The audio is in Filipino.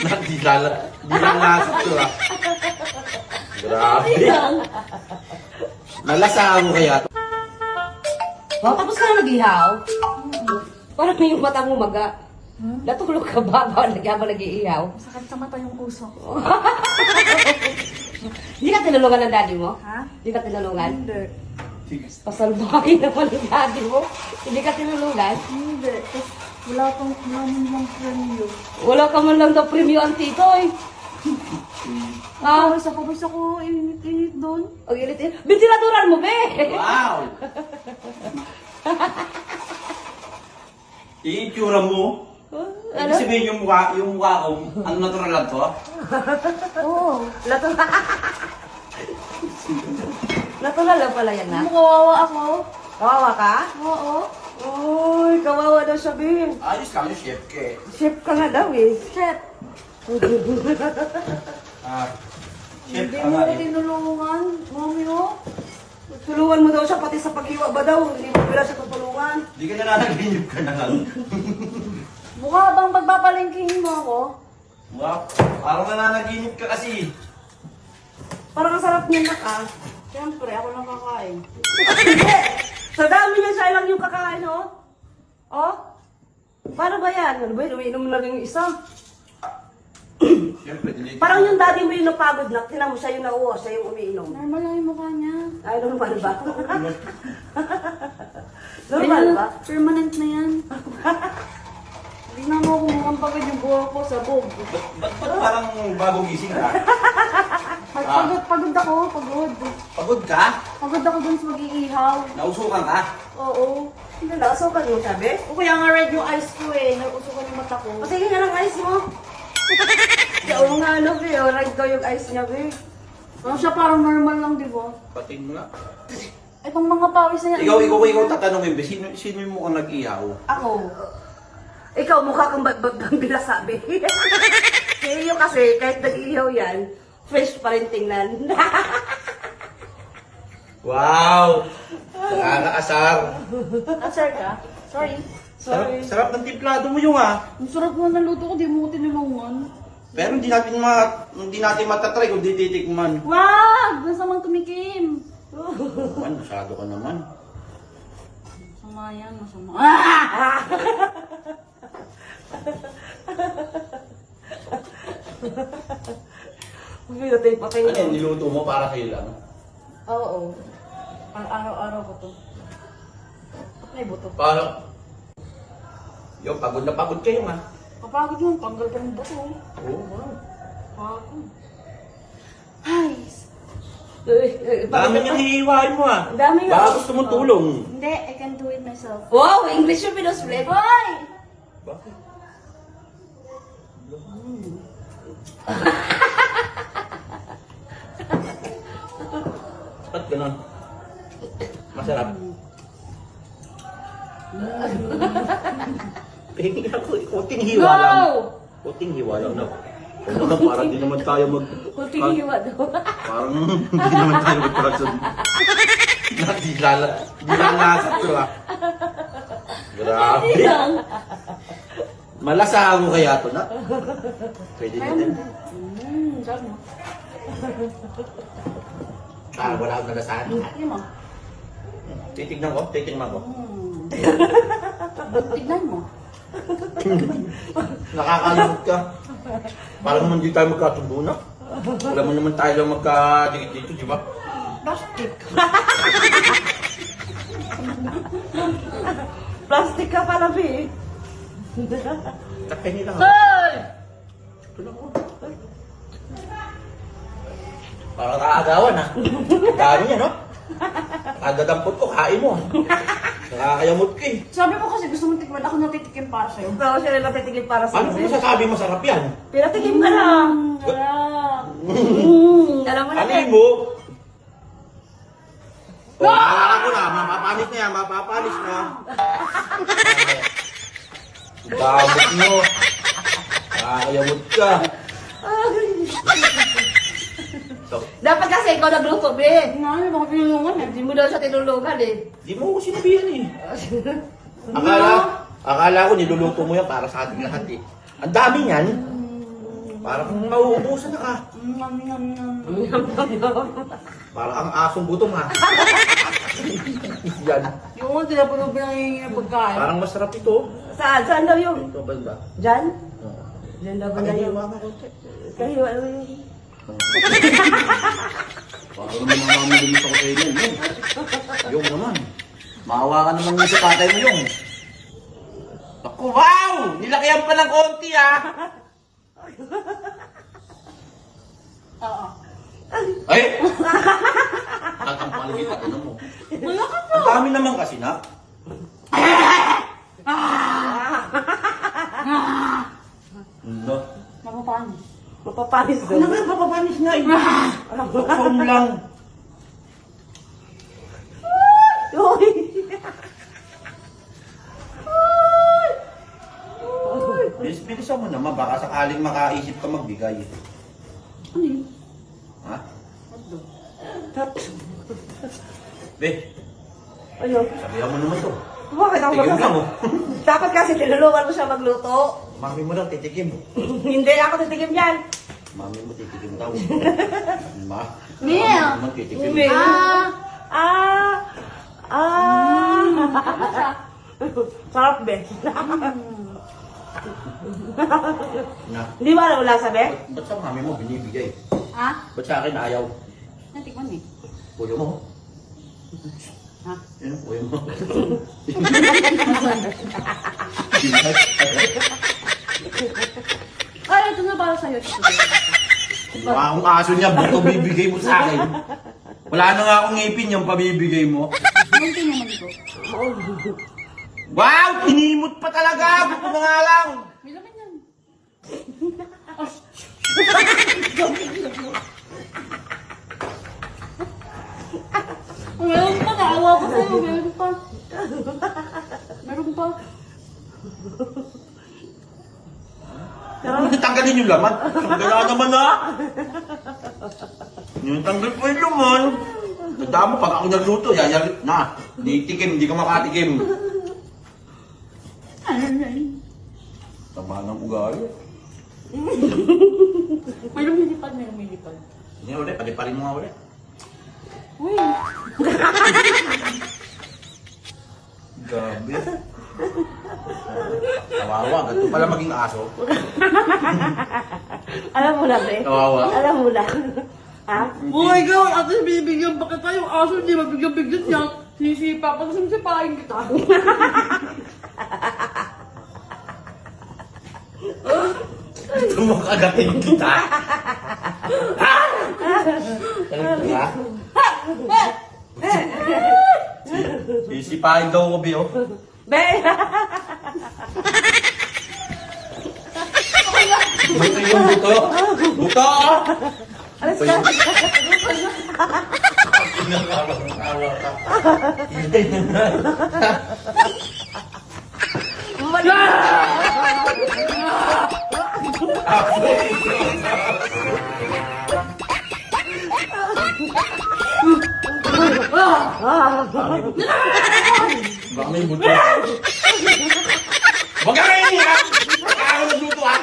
Di lang lasap to ah. Grabe. Nalasa ako kaya. Tapos ka na nag-ihaw? Parang may yung mata mo maga. Natulog ka ba? Bawal nag-iihaw? Sakit sa mata yung uso. Hindi ka tinulungan ng daddy mo? Ha? Hindi ka tinulungan? Hindi. Pasalbahin naman ng daddy mo. Hindi ka tinulungan? Hindi. Tapos wala pang namin ng premyo. Wala ka man lang daw premyo ang titoy. Ah, Pawis ako, init-init doon. ang ilit. Bintilaturan mo, be! Wow! Iitsura mo. Ano? Ibig sabihin yung mukha ko, ano natural lang to? Oo. Natural lang pala yan, ha? Kawawa ako. Kawawa ka? Oo. Uy, kawawa daw siya, be. Ayos ka, yung chef ke. Chef ka nga daw, eh. Chef, Ah, chef hindi ka mo nga ko eh. tinulungan. Mami mo. Tulungan mo daw siya, pati sa paghiwa ba daw? Hindi mo pala siya tutulungan. Di ka nananaginip ka na lang. Mukha bang pagpapalingkihin mo ako? Wow, parang nananaginip ka kasi. Parang ang sarap niya, ah. Siyempre, ako lang kakain. Hindi! Sa dami niya, siya lang yung kakain, oh. Oh? Paano ba yan? Ano ba yun? Umiinom lang yung isa. Siyempre, dinitin. Parang yung daddy mo yung napagod na. Tinan mo, siya yung nauwa, siya yung umiinom. Normal lang yung mukha niya. Ay, normal ba? Normal ba? Permanent na yan. Hindi na mo ako mukhang pagod yung buha ko sa bog. Ba't parang bagong gising ka? Pagod ako, pagod. Pagod ka? Pagod ako dun sa mag-iihaw. Nausukan ka? Oo. Hindi, nakasokan mo, sabi. O kaya nga red yung eyes ko eh. Nausukan yung mata ko. O sige nga ng ice mo. Oo nga, ano, be. O, right daw yung ice niya, be. Ano siya parang normal lang, di ba? Patin mo nga. Itong mga pawis na yan. Ikaw tatanungin, sino yung mukhang nag-ihaw? Ako. Ikaw, mukha kang bagbang bilasabi. Si iyo kasi, kahit nag-ihaw yan, fresh pa rin tingnan. Wow! Nakakaasar. Answer ka? Sorry. Sarap ng timplado mo yung ah. Ang sarap mo ng luto ko, di mo ko tinulungan. Pero hindi natin matatry kung di titikman. Wag! Nasa mang tumikim. Man, masyado ka naman. Masama yan, masama. Ah! Patay Ano yan, niluto mo para kayo lang? Oo. Ang araw-araw ko to. Ba't may buto? Para... Yung pagod na pagod kayo nga. Kapagod yun, tanggal ka ng buto. Oo, wow. Pagod. Ay! Dami niyang hihiwain mo ah. Dami nga. Baka gusto mong tulong. Hindi, I can do it myself. Wow, English yung pinusplay. Hoy! Bakit? Ba't ganun? Masarap. Pahingi ako, kunting hiwa lang. Go! Kunting hiwa lang na. Ano na, parang di naman tayo Kunting hiwa daw. Parang hindi naman tayo magkaroon. Di lang nasa ito ah. Grabe. Malasa ako kaya ito na. Pwede natin. Sarap mo. Wala akong nalasahan. Yun mo. Titignan ko. Tignan mo. Nakakalungkot ka. Parang naman di tayo magkatubo na. Wala mo naman tayo lang magkadikit dito, di ba? Plastic. Plastic ka pala, be. Takay nila nga. Hoy! Ito lang ko. Parang kaagawan ha. Dami niya, no? Kadadampot ko, kain mo. Nakakayamot ka eh. Sabi ko kasi gusto mong tikman, ako natitikim para sa'yo. Ikaw siya rin natitigil para sa Paano ko masasabi masarap yan? Pero tigil ka lang. Sarap. Alam mo na, Alin be. mo? Oh, naalala ko na, mapapanis na yan, mapapanis na. Damot mo. Nakakayamot ka. So, Dapat kasi ikaw nagluto, be. Ano, baka pinulungan eh. Hindi mo daw siya tinulungan, eh. di mo ko sinabihan eh. Akala ko niluluto mo yan para sa ating lahat eh. Ang dami niyan. Parang mauubusan na ka. Nom, nom, nom. Parang ang asong gutom ha. Yan. Yung mga tinapunog pinangingi ng pagkain. Parang masarap ito. Saan? Saan daw yun? Ito ba ba? Diyan? Oo. Diyan daw ba Ano na yung yun? mama konti? Kahiwa daw yun. Parang naman mamamalinis ako sa inyo. Yung naman. Maawa ka naman yung sa tatay mo yung. Ako, wow! Nilakihan pa ng konti ha. Oo. Ay! Tatampalan kita, ano mo? Wala ka pa. Ang dami naman kasi na. No. Mapapanis. Mapapanis Ano daw. nga, papapanis nga eh. Foam lang. Uy! Bilisan mo naman, baka sakaling makaisip ka magbigay. Ano yun? Ha? Hotdog. Be, Ayun. sabihan mo naman to. Bakit ako Tigil ka mo. Dapat kasi tinulungan mo siya magluto. Mami mo lang titikim. Hindi ako titikim yan. Mami mo titikim daw. Ma? Mia! Mami mo naman titikim. Mia! Sarap, be. Na, Hindi ba alam mo lang sabi? ba't sa mami mo binibigay? Ha? Ba't sa akin ayaw? Natikman eh. Puyo mo. Ha? Yan, puyo mo. Ay, ito na para sa'yo. Mukha akong aso niya, ba't bibigay mo sa akin? Wala na nga akong ngipin yung pabibigay mo. Munti naman ito. Wow! Tinimot pa talaga! Gusto na nga lang! May laman yan. Meron pa, naawa ko sa'yo. Meron pa. Meron pa. Tanggalin yung laman. Tanggalin naman na! Yung tanggal po yung laman. Tanda mo, pag ako nagluto, yayarit na. Di tikim, di ka makatikim. Tama ng ugali. May lumilipad, may lumilipad. Hindi ulit, paliparin mo nga ulit. Uy! Gabi. Kawawa, ganito pala maging aso. Alam mo na, be. Kawawa. Alam mo na. Ha? Oh my God! At least bibigyan pa kita yung aso, hindi mabigyan-bigyan niya. Sisipa pa, sisipahin kita. Gusto mo kagatin kita? Ha? Talaga ka? Sisipahin daw ko, Bio. Be! Buto yung buto. Buto! Alas ka! Pinakawa ka. Hintay na na. Baka may buto. Huwag ka kayo niya! Baka ako nagluto ha!